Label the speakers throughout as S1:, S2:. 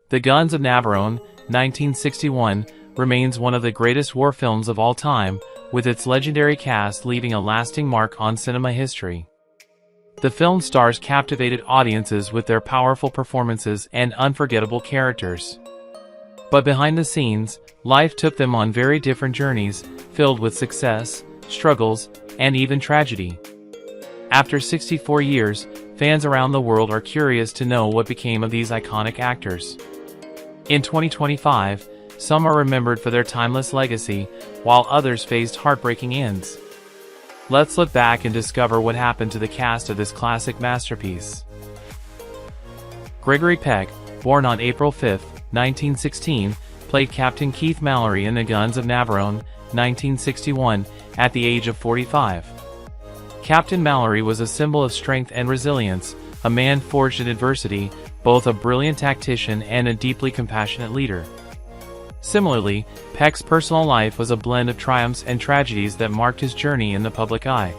S1: The Guns of Navarone, 1961, remains one of the greatest war films of all time, with its legendary cast leaving a lasting mark on cinema history. The film stars captivated audiences with their powerful performances and unforgettable characters. But behind the scenes, life took them on very different journeys, filled with success, struggles, and even tragedy. After 64 years, fans around the world are curious to know what became of these iconic actors. In 2025, some are remembered for their timeless legacy, while others faced heartbreaking ends. Let's look back and discover what happened to the cast of this classic masterpiece. Gregory Peck, born on April 5, 1916, played Captain Keith Mallory in The Guns of Navarone, 1961, at the age of 45. Captain Mallory was a symbol of strength and resilience, a man forged in adversity, both a brilliant tactician and a deeply compassionate leader. Similarly, Peck's personal life was a blend of triumphs and tragedies that marked his journey in the public eye.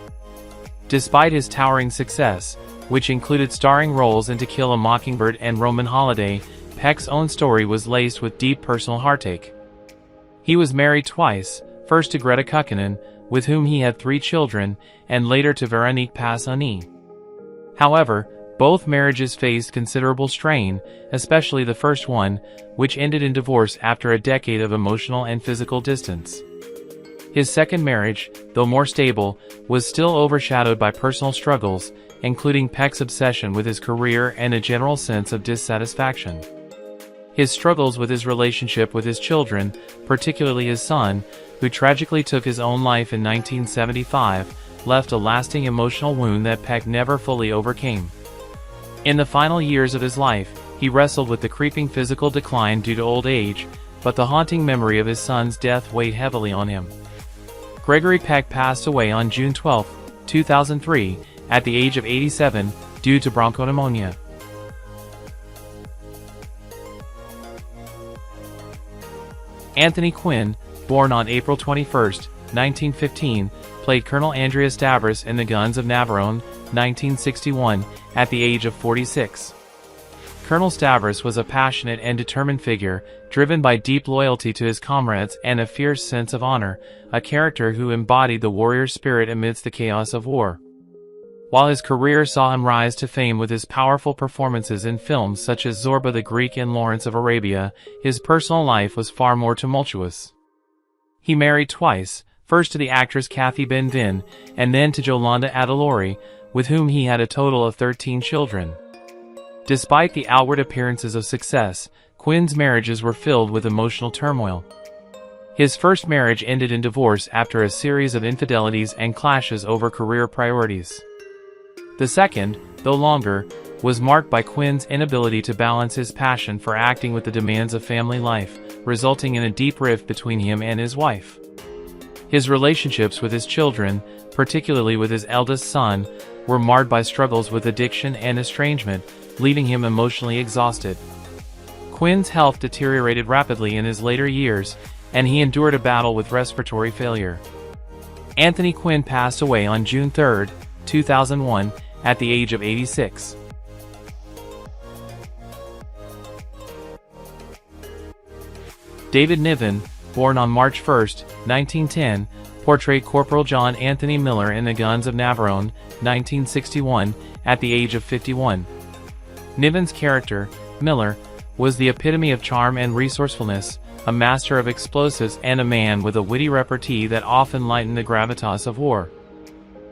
S1: Despite his towering success, which included starring roles in To Kill a Mockingbird and Roman Holiday, Peck's own story was laced with deep personal heartache. He was married twice, first to Greta Kukkonen, with whom he had 3 children, and later to Irene Papas. However, both marriages faced considerable strain, especially the first one, which ended in divorce after a decade of emotional and physical distance. His second marriage, though more stable, was still overshadowed by personal struggles, including Peck's obsession with his career and a general sense of dissatisfaction. His struggles with his relationship with his children, particularly his son, who tragically took his own life in 1975, left a lasting emotional wound that Peck never fully overcame. In the final years of his life, he wrestled with the creeping physical decline due to old age, but the haunting memory of his son's death weighed heavily on him. Gregory Peck passed away on June 12, 2003, at the age of 87, due to bronchopneumonia. Anthony Quinn, born on April 21, 1915, played Colonel Andreas Stavros in The Guns of Navarone, 1961, at the age of 46. Colonel Stavros was a passionate and determined figure, driven by deep loyalty to his comrades and a fierce sense of honor, a character who embodied the warrior spirit amidst the chaos of war. While his career saw him rise to fame with his powerful performances in films such as Zorba the Greek and Lawrence of Arabia, his personal life was far more tumultuous. He married twice, first to the actress Kathy Ben Vin, and then to Jolanda Adalori, with whom he had a total of 13 children. Despite the outward appearances of success, Quinn's marriages were filled with emotional turmoil. His first marriage ended in divorce after a series of infidelities and clashes over career priorities. The second, though longer, was marked by Quinn's inability to balance his passion for acting with the demands of family life, resulting in a deep rift between him and his wife. His relationships with his children, particularly with his eldest son, were marred by struggles with addiction and estrangement, leaving him emotionally exhausted. Quinn's health deteriorated rapidly in his later years, and he endured a battle with respiratory failure. Anthony Quinn passed away on June 3, 2001, at the age of 86. David Niven, born on March 1, 1910, portrayed Corporal John Anthony Miller in The Guns of Navarone, 1961, at the age of 51. Niven's character, Miller, was the epitome of charm and resourcefulness, a master of explosives and a man with a witty repartee that often lightened the gravitas of war.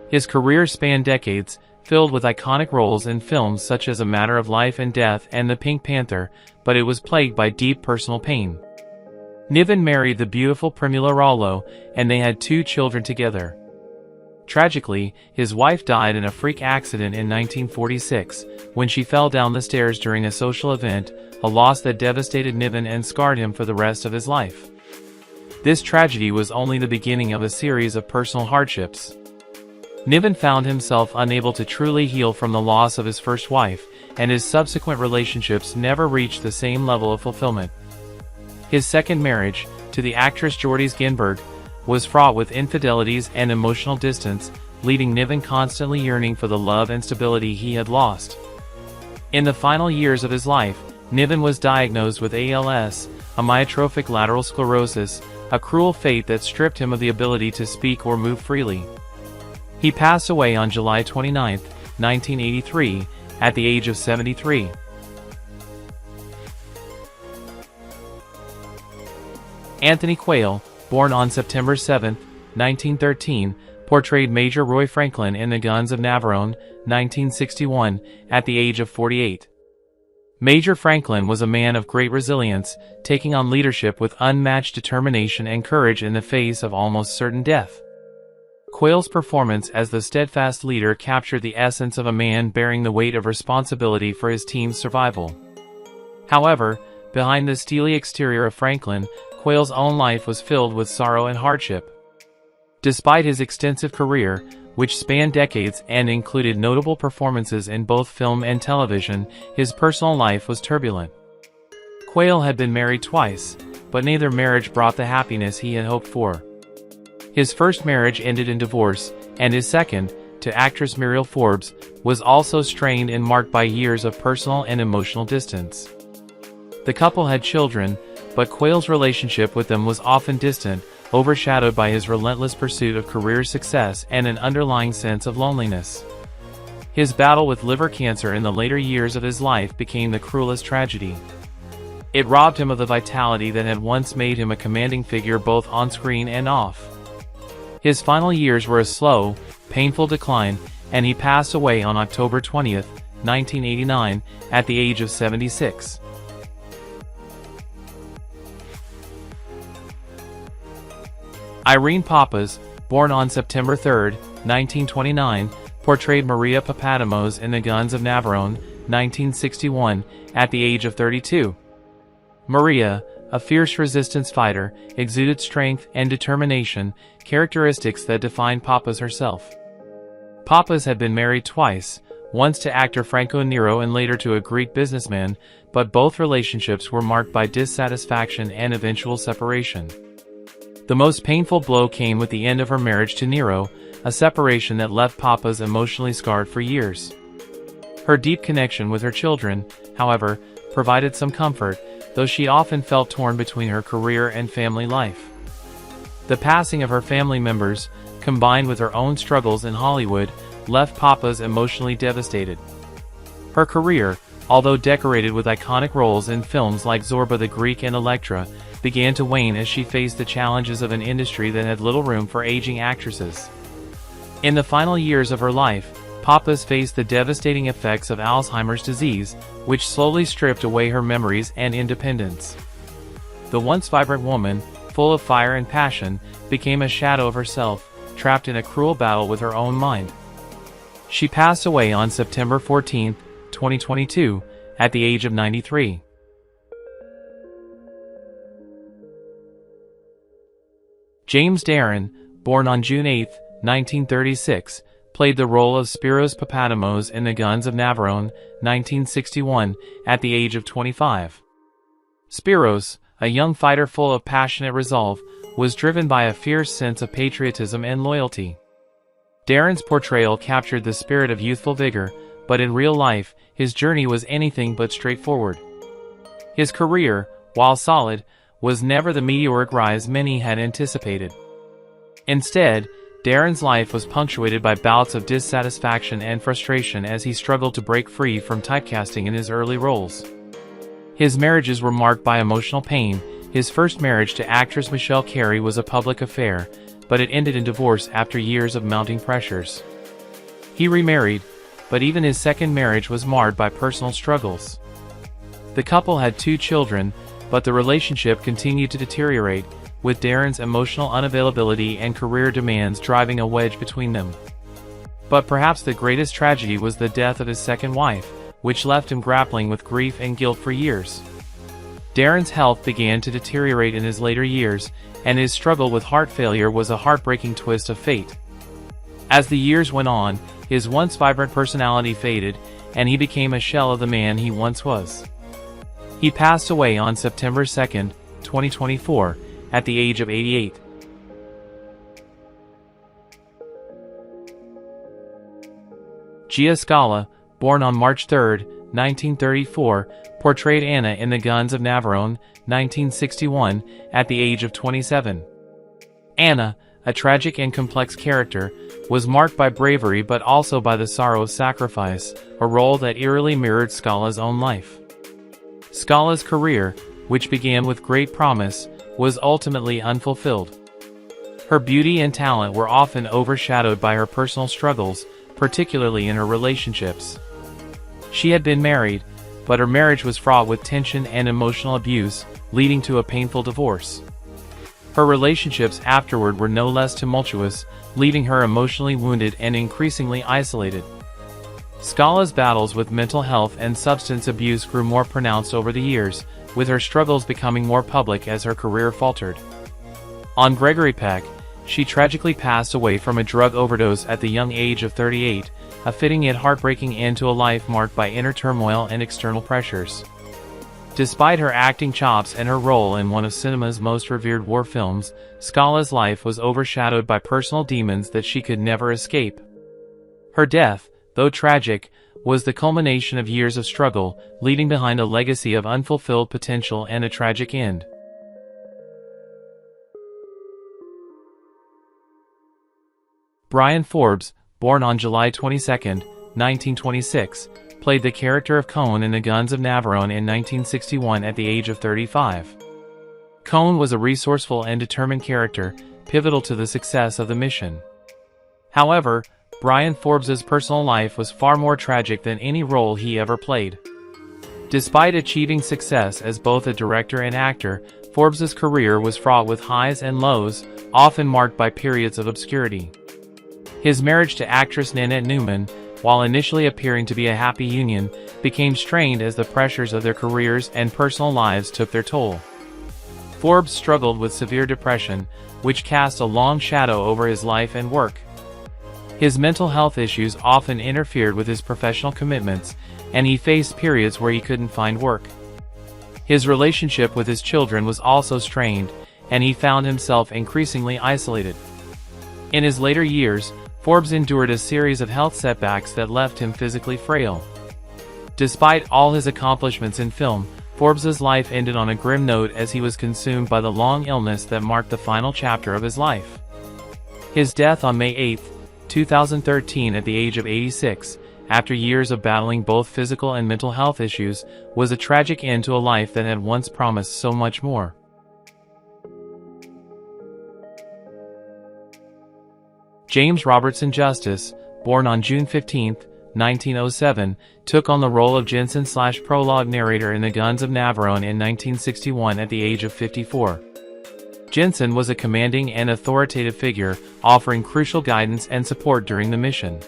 S1: His career spanned decades, filled with iconic roles in films such as A Matter of Life and Death and The Pink Panther, but it was plagued by deep personal pain. Niven married the beautiful Primula Rollo, and they had 2 children together. Tragically, his wife died in a freak accident in 1946, when she fell down the stairs during a social event, a loss that devastated Niven and scarred him for the rest of his life. This tragedy was only the beginning of a series of personal hardships. Niven found himself unable to truly heal from the loss of his first wife, and his subsequent relationships never reached the same level of fulfillment. His second marriage, to the actress Jordies Ginberg, was fraught with infidelities and emotional distance, leaving Niven constantly yearning for the love and stability he had lost. In the final years of his life, Niven was diagnosed with ALS, amyotrophic lateral sclerosis, a cruel fate that stripped him of the ability to speak or move freely. He passed away on July 29, 1983, at the age of 73. Anthony Quayle, born on September 7, 1913, portrayed Major Roy Franklin in The Guns of Navarone, 1961, at the age of 48. Major Franklin was a man of great resilience, taking on leadership with unmatched determination and courage in the face of almost certain death. Quayle's performance as the steadfast leader captured the essence of a man bearing the weight of responsibility for his team's survival. However, behind the steely exterior of Franklin, Quayle's own life was filled with sorrow and hardship. Despite his extensive career, which spanned decades and included notable performances in both film and television, his personal life was turbulent. Quayle had been married twice, but neither marriage brought the happiness he had hoped for. His first marriage ended in divorce, and his second, to actress Bryan Forbes, was also strained and marked by years of personal and emotional distance. The couple had children, but Quayle's relationship with them was often distant, overshadowed by his relentless pursuit of career success and an underlying sense of loneliness. His battle with liver cancer in the later years of his life became the cruelest tragedy. It robbed him of the vitality that had once made him a commanding figure both on screen and off. His final years were a slow, painful decline, and he passed away on October 20, 1989, at the age of 76. Irene Papas, born on September 3, 1929, portrayed Maria Papademos in The Guns of Navarone, 1961, at the age of 32. Maria, a fierce resistance fighter, exuded strength and determination, characteristics that defined Papas herself. Papas had been married twice, once to actor Franco Nero and later to a Greek businessman, but both relationships were marked by dissatisfaction and eventual separation. The most painful blow came with the end of her marriage to Nero, a separation that left Papas emotionally scarred for years. Her deep connection with her children, however, provided some comfort, though she often felt torn between her career and family life. The passing of her family members, combined with her own struggles in Hollywood, left Papas emotionally devastated. Her career, although decorated with iconic roles in films like Zorba the Greek and Elektra, began to wane as she faced the challenges of an industry that had little room for aging actresses. In the final years of her life, Papas faced the devastating effects of Alzheimer's disease, which slowly stripped away her memories and independence. The once vibrant woman, full of fire and passion, became a shadow of herself, trapped in a cruel battle with her own mind. She passed away on September 14, 2022, at the age of 93. James Darren, born on June 8, 1936, played the role of Spiros Papademos in The Guns of Navarone, 1961, at the age of 25. Spiros, a young fighter full of passionate resolve, was driven by a fierce sense of patriotism and loyalty. Darren's portrayal captured the spirit of youthful vigor, but in real life, his journey was anything but straightforward. His career, while solid, was never the meteoric rise many had anticipated. Instead, Darren's life was punctuated by bouts of dissatisfaction and frustration as he struggled to break free from typecasting in his early roles. His marriages were marked by emotional pain. His first marriage to actress Michelle Carey was a public affair, but it ended in divorce after years of mounting pressures. He remarried, but even his second marriage was marred by personal struggles. The couple had 2 children, but the relationship continued to deteriorate, with Darren's emotional unavailability and career demands driving a wedge between them. But perhaps the greatest tragedy was the death of his second wife, which left him grappling with grief and guilt for years. Darren's health began to deteriorate in his later years, and his struggle with heart failure was a heartbreaking twist of fate. As the years went on, his once vibrant personality faded, and he became a shell of the man he once was. He passed away on September 2, 2024, at the age of 88. Gia Scala, born on March 3, 1934, portrayed Anna in the Guns of Navarone, 1961, at the age of 27. Anna, a tragic and complex character, was marked by bravery but also by the sorrow of sacrifice, a role that eerily mirrored Scala's own life. Scala's career, which began with great promise, was ultimately unfulfilled. Her beauty and talent were often overshadowed by her personal struggles, particularly in her relationships. She had been married, but her marriage was fraught with tension and emotional abuse, leading to a painful divorce. Her relationships afterward were no less tumultuous, leaving her emotionally wounded and increasingly isolated. Scala's battles with mental health and substance abuse grew more pronounced over the years, with her struggles becoming more public as her career faltered. On Gregory Peck, she tragically passed away from a drug overdose at the young age of 38, a fitting yet heartbreaking end to a life marked by inner turmoil and external pressures. Despite her acting chops and her role in one of cinema's most revered war films, Scala's life was overshadowed by personal demons that she could never escape. Her death, though tragic, was the culmination of years of struggle, leaving behind a legacy of unfulfilled potential and a tragic end. Bryan Forbes, born on July 22, 1926, played the character of Quinn in the Guns of Navarone in 1961 at the age of 35. Quinn was a resourceful and determined character, pivotal to the success of the mission. However, Bryan Forbes' personal life was far more tragic than any role he ever played. Despite achieving success as both a director and actor, Forbes' career was fraught with highs and lows, often marked by periods of obscurity. His marriage to actress Nanette Newman, while initially appearing to be a happy union, became strained as the pressures of their careers and personal lives took their toll. Forbes struggled with severe depression, which cast a long shadow over his life and work. His mental health issues often interfered with his professional commitments, and he faced periods where he couldn't find work. His relationship with his children was also strained, and he found himself increasingly isolated. In his later years, Forbes endured a series of health setbacks that left him physically frail. Despite all his accomplishments in film, Forbes' life ended on a grim note as he was consumed by the long illness that marked the final chapter of his life. His death on May 8, 2013 at the age of 86, after years of battling both physical and mental health issues, was a tragic end to a life that had once promised so much more. James Robertson Justice, born on June 15, 1907, took on the role of Jensen/prologue narrator in the Guns of Navarone in 1961 at the age of 54. Jensen was a commanding and authoritative figure, offering crucial guidance and support during the mission.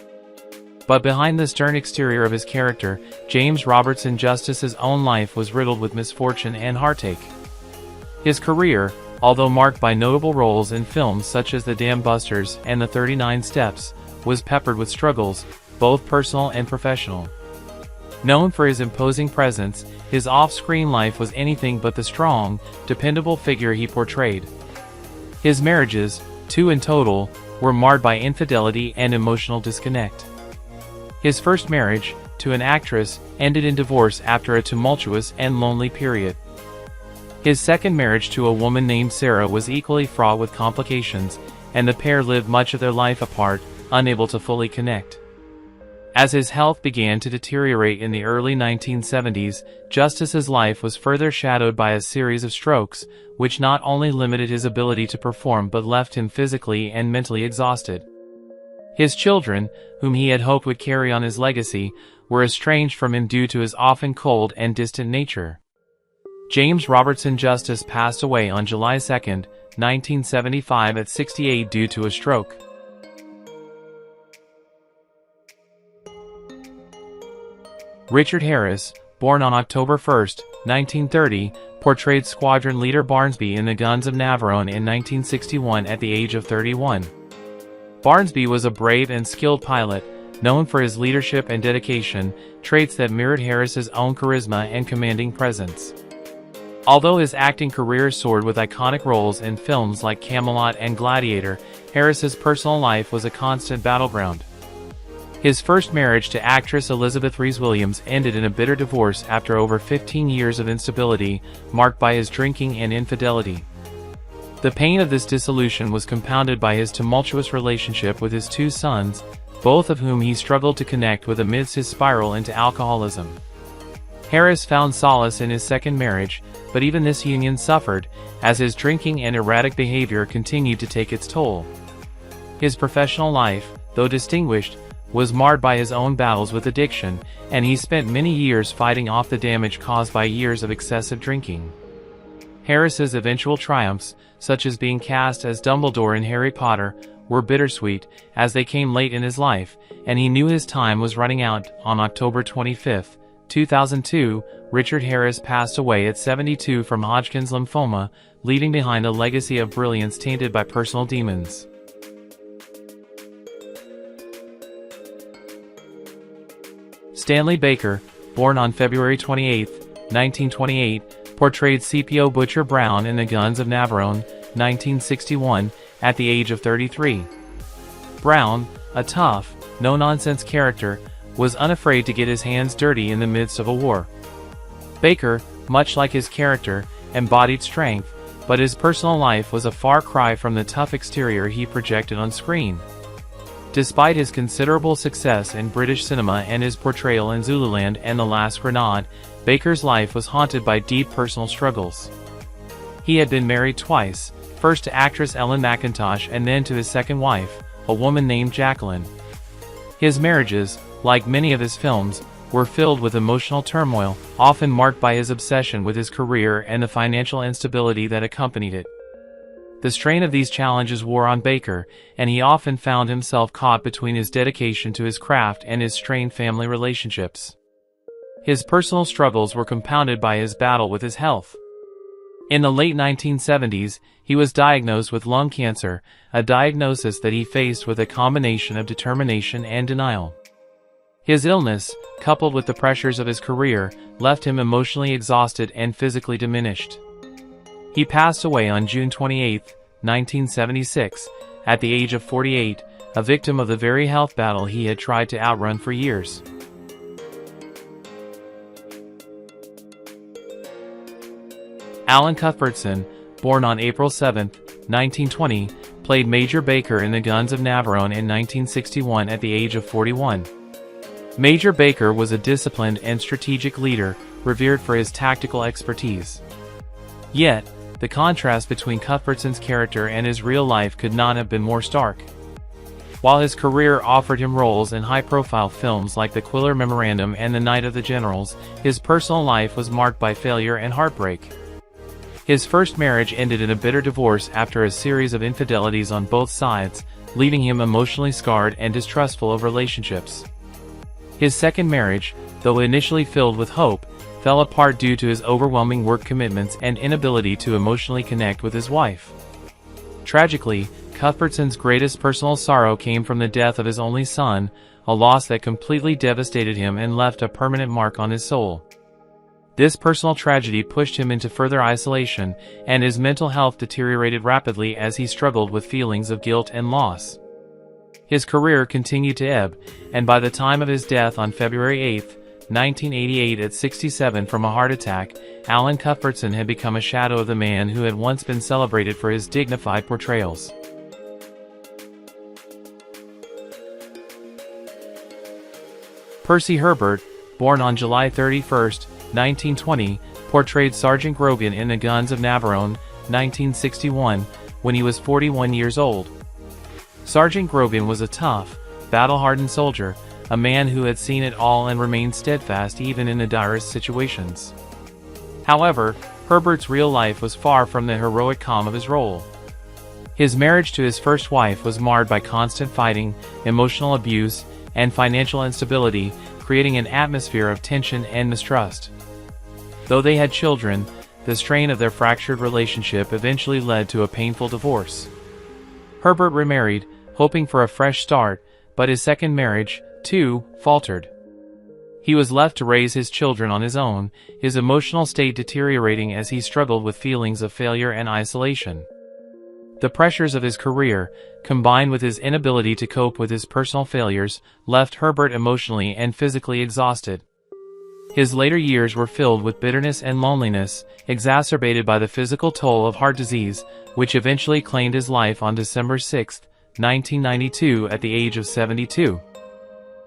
S1: But behind the stern exterior of his character, James Robertson Justice's own life was riddled with misfortune and heartache. His career, although marked by notable roles in films such as The Dam Busters and The 39 Steps, was peppered with struggles, both personal and professional. Known for his imposing presence, his off-screen life was anything but the strong, dependable figure he portrayed. His marriages, 2 in total, were marred by infidelity and emotional disconnect. His first marriage, to an actress, ended in divorce after a tumultuous and lonely period. His second marriage to a woman named Sarah was equally fraught with complications, and the pair lived much of their life apart, unable to fully connect. As his health began to deteriorate in the early 1970s, Justice's life was further shadowed by a series of strokes, which not only limited his ability to perform but left him physically and mentally exhausted. His children, whom he had hoped would carry on his legacy, were estranged from him due to his often cold and distant nature. James Robertson Justice passed away on July 2, 1975 at 68 due to a stroke. Richard Harris, born on October 1, 1930, portrayed Squadron Leader Barnsby in the Guns of Navarone in 1961 at the age of 31. Barnsby was a brave and skilled pilot, known for his leadership and dedication, traits that mirrored Harris's own charisma and commanding presence. Although his acting career soared with iconic roles in films like Camelot and Gladiator, Harris's personal life was a constant battleground. His first marriage to actress Elizabeth Rees-Williams ended in a bitter divorce after over 15 years of instability, marked by his drinking and infidelity. The pain of this dissolution was compounded by his tumultuous relationship with his two sons, both of whom he struggled to connect with amidst his spiral into alcoholism. Harris found solace in his second marriage, but even this union suffered, as his drinking and erratic behavior continued to take its toll. His professional life, though distinguished, was marred by his own battles with addiction, and he spent many years fighting off the damage caused by years of excessive drinking. Harris's eventual triumphs, such as being cast as Dumbledore in Harry Potter, were bittersweet, as they came late in his life, and he knew his time was running out. On October 25, 2002, Richard Harris passed away at 72 from Hodgkin's lymphoma, leaving behind a legacy of brilliance tainted by personal demons. Stanley Baker, born on February 28, 1928, portrayed CPO Butcher Brown in The Guns of Navarone, 1961, at the age of 33. Brown, a tough, no-nonsense character, was unafraid to get his hands dirty in the midst of a war. Baker, much like his character, embodied strength, but his personal life was a far cry from the tough exterior he projected on screen. Despite his considerable success in British cinema and his portrayal in Zululand and The Last Grenade, Baker's life was haunted by deep personal struggles. He had been married twice, first to actress Ellen McIntosh and then to his second wife, a woman named Jacqueline. His marriages, like many of his films, were filled with emotional turmoil, often marked by his obsession with his career and the financial instability that accompanied it. The strain of these challenges wore on Baker, and he often found himself caught between his dedication to his craft and his strained family relationships. His personal struggles were compounded by his battle with his health. In the late 1970s, he was diagnosed with lung cancer, a diagnosis that he faced with a combination of determination and denial. His illness, coupled with the pressures of his career, left him emotionally exhausted and physically diminished. He passed away on June 28, 1976, at the age of 48, a victim of the very health battle he had tried to outrun for years. Allan Cuthbertson, born on April 7, 1920, played Major Baker in The Guns of Navarone in 1961 at the age of 41. Major Baker was a disciplined and strategic leader, revered for his tactical expertise. Yet, the contrast between Cuthbertson's character and his real life could not have been more stark. While his career offered him roles in high-profile films like The Quayle Memorandum and The Night of the Generals, his personal life was marked by failure and heartbreak. His first marriage ended in a bitter divorce after a series of infidelities on both sides, leaving him emotionally scarred and distrustful of relationships. His second marriage, though initially filled with hope, fell apart due to his overwhelming work commitments and inability to emotionally connect with his wife. Tragically, Cuthbertson's greatest personal sorrow came from the death of his only son, a loss that completely devastated him and left a permanent mark on his soul. This personal tragedy pushed him into further isolation, and his mental health deteriorated rapidly as he struggled with feelings of guilt and loss. His career continued to ebb, and by the time of his death on February 8, 1988 at 67 from a heart attack, Allan Cuthbertson had become a shadow of the man who had once been celebrated for his dignified portrayals. Percy Herbert, born on July 31, 1920, portrayed Sergeant Grogan in The Guns of Navarone, 1961, when he was 41 years old. Sergeant Grogan was a tough, battle-hardened soldier, a man who had seen it all and remained steadfast even in the direst situations. However, Herbert's real life was far from the heroic calm of his role. His marriage to his first wife was marred by constant fighting, emotional abuse, and financial instability, creating an atmosphere of tension and mistrust. Though they had children, the strain of their fractured relationship eventually led to a painful divorce. Herbert remarried, hoping for a fresh start, but his second marriage, too, faltered. He was left to raise his children on his own, his emotional state deteriorating as he struggled with feelings of failure and isolation. The pressures of his career, combined with his inability to cope with his personal failures, left Herbert emotionally and physically exhausted. His later years were filled with bitterness and loneliness, exacerbated by the physical toll of heart disease, which eventually claimed his life on December 6, 1992, at the age of 72.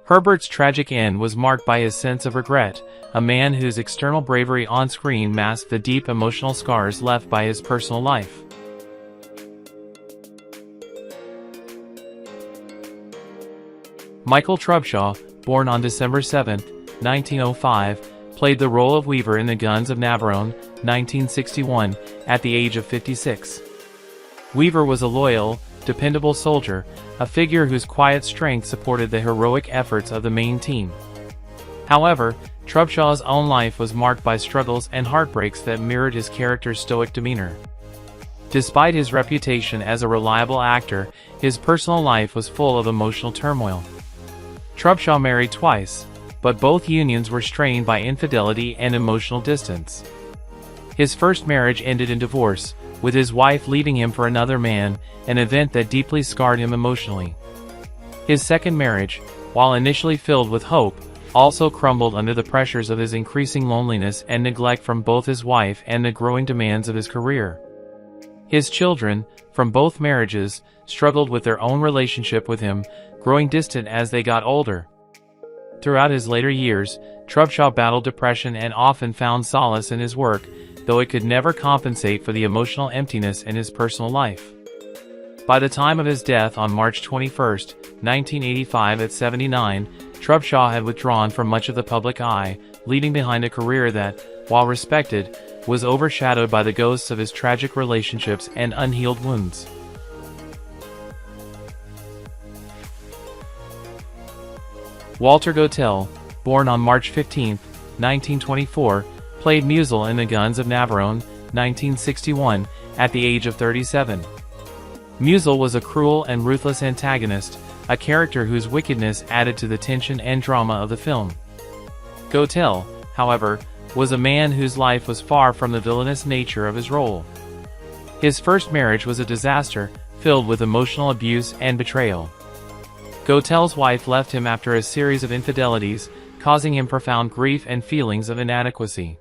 S1: Herbert's tragic end was marked by his sense of regret, a man whose external bravery on screen masked the deep emotional scars left by his personal life. Michael Trubshaw, born on December 7, 1905, played the role of Weaver in the Guns of Navarone, 1961, at the age of 56. Weaver was a loyal, dependable soldier, a figure whose quiet strength supported the heroic efforts of the main team. However, Trubshaw's own life was marked by struggles and heartbreaks that mirrored his character's stoic demeanor. Despite his reputation as a reliable actor, his personal life was full of emotional turmoil. Trubshaw married twice, but both unions were strained by infidelity and emotional distance. His first marriage ended in divorce, with his wife leaving him for another man, an event that deeply scarred him emotionally. His second marriage, while initially filled with hope, also crumbled under the pressures of his increasing loneliness and neglect from both his wife and the growing demands of his career. His children, from both marriages, struggled with their own relationship with him, growing distant as they got older. Throughout his later years, Trubshaw battled depression and often found solace in his work, though it could never compensate for the emotional emptiness in his personal life. By the time of his death on March 21, 1985 at 79, Trubshaw had withdrawn from much of the public eye, leaving behind a career that, while respected, was overshadowed by the ghosts of his tragic relationships and unhealed wounds. Walter Gotell, born on March 15, 1924, played Musil in the Guns of Navarone, 1961, at the age of 37. Musil was a cruel and ruthless antagonist, a character whose wickedness added to the tension and drama of the film. Gotell, however, was a man whose life was far from the villainous nature of his role. His first marriage was a disaster, filled with emotional abuse and betrayal. Gotell's wife left him after a series of infidelities, causing him profound grief and feelings of inadequacy.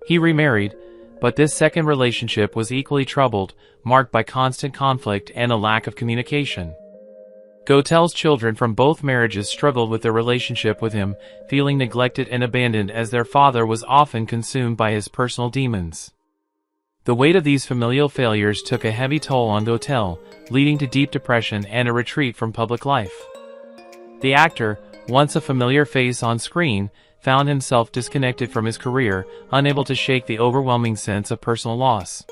S1: He remarried, but this second relationship was equally troubled, marked by constant conflict and a lack of communication. Gotell's children from both marriages struggled with their relationship with him, feeling neglected and abandoned as their father was often consumed by his personal demons. The weight of these familial failures took a heavy toll on Gotell, leading to deep depression and a retreat from public life. The actor, once a familiar face on screen, found himself disconnected from his career, unable to shake the overwhelming sense of personal loss.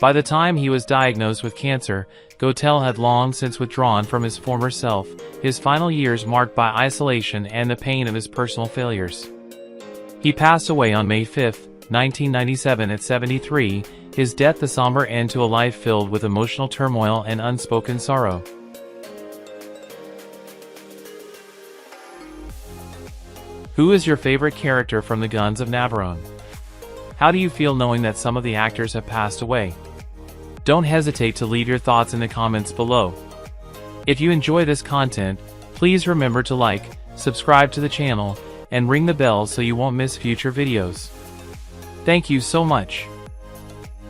S1: By the time he was diagnosed with cancer, Gotell had long since withdrawn from his former self, his final years marked by isolation and the pain of his personal failures. He passed away on May 5, 1997 at 73, his death the somber end to a life filled with emotional turmoil and unspoken sorrow. Who is your favorite character from the Guns of Navarone? How do you feel knowing that some of the actors have passed away? Don't hesitate to leave your thoughts in the comments below. If you enjoy this content, please remember to like, subscribe to the channel, and ring the bell so you won't miss future videos. Thank you so much.